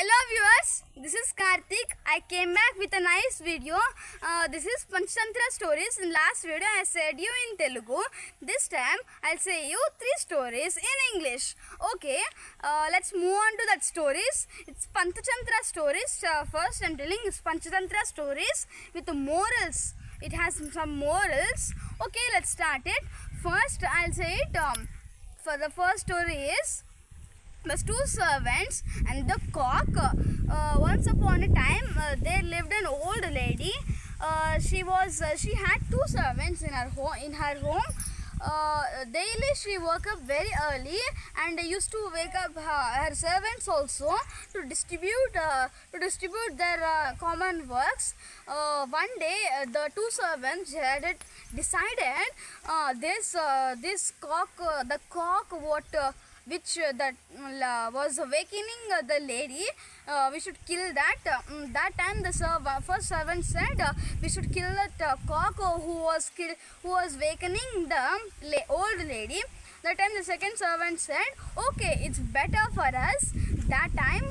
Hello viewers, this is Karthik. I came back with a nice video. This is Panchatantra stories. In last video I said you in Telugu. This time I'll say you 3 stories in English. Okay, let's move on to that stories. It's Panchatantra stories. First I'm telling it's Panchatantra stories with the morals. It has some morals. Okay, let's start it. First I'll say it. For the first story is the 2 servants and the cock. Once upon a time there lived an old lady. She had 2 servants in her home. Daily she woke up very early and used to wake up her servants also to distribute their common works. One day the 2 servants had decided this cock, the cock that was awakening the lady, we should kill that. That time the first servant said we should kill that cock who was awakening the old lady. That time the second servant said, okay, it's better for us. That time,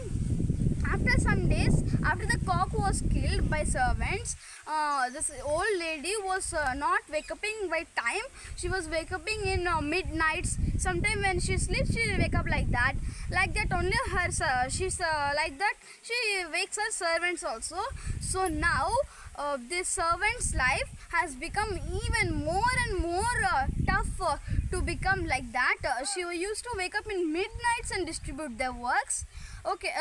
after some days, after the cock was killed by servants, this old lady was not wake up by time. She was wake up in midnights. Sometime when she sleeps, she will wake up like that. Like that only she's like that. She wakes her servants also. So now this servant's life has become even more and more tough to become like that. She used to wake up in midnights and distribute their works. Okay,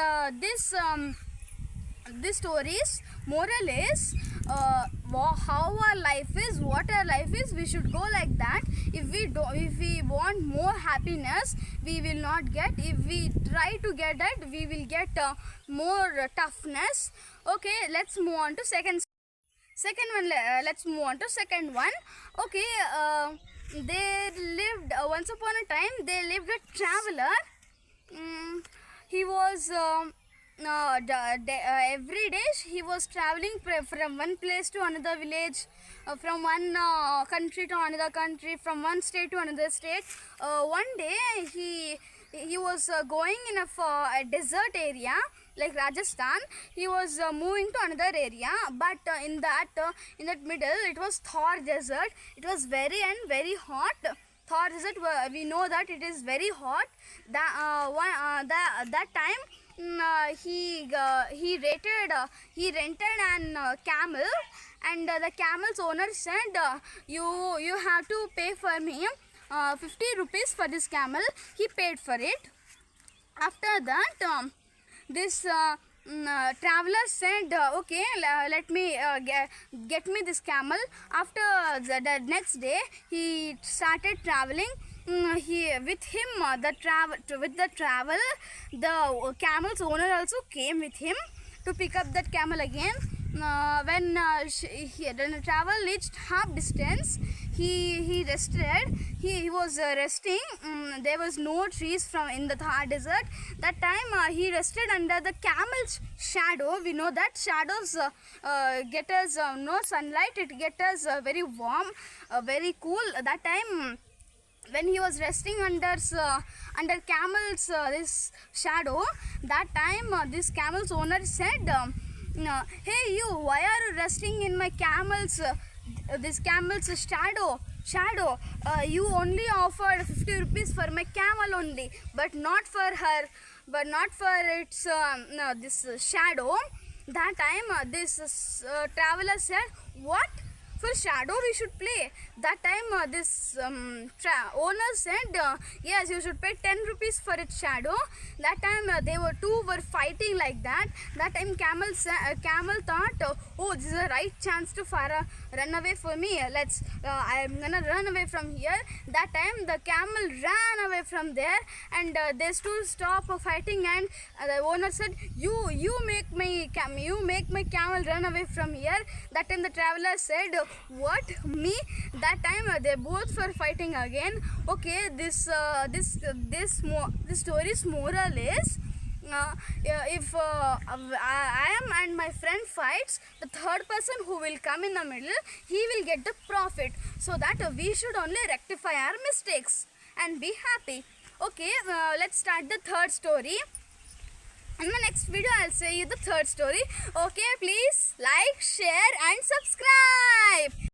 this story's moral is how our life is, what our life is. We should go like that. If we want more happiness, we will not get. If we try to get that, we will get more toughness. Okay, let's move on to second one. Let's move on to second one. Okay, they lived once upon a time. They lived a traveler. He was every day he was traveling from one place to another village, from one country to another country, from one state to another state. One day he was going in a desert area like Rajasthan. He was moving to another area, but in that middle it was Thar desert. It was very hot. Thar desert, we know that it is very hot. That time he rented an camel, and the camel's owner said, you have to pay for me 50 rupees for this camel. He paid for it. After that this traveler said, okay, let me get me this camel. After the next day he started traveling. With the camel's owner also came with him to pick up that camel again. When the travel reached half distance, he rested. He was resting. There was no trees in the Thar desert. That time he rested under the camel's shadow. We know that shadows get us no sunlight. It gets us very warm, very cool. That time when he was resting under camel's this shadow, that time this camel's owner said, hey you, why are you resting in my camel's this camel's shadow? You only offered 50 rupees for my camel only, but not for its this shadow. That time this traveler said, what? For shadow we should pay. That time this owner said, yes, you should pay 10 rupees for its shadow. That time they were fighting like that. That time camel thought, oh, this is a right chance to run away for me. I'm gonna run away from here. That time the camel ran away from there, and they stopped fighting, and the owner said, you make my camel run away from here. That time the traveler said, what, me? That time they both were fighting again. Okay, this story's moral is, if I am and my friend fights, the third person who will come in the middle, he will get the profit. So that we should only rectify our mistakes and be happy. Okay, let's start the third story. In my next video I'll say you the third story. Okay, please like, share and subscribe.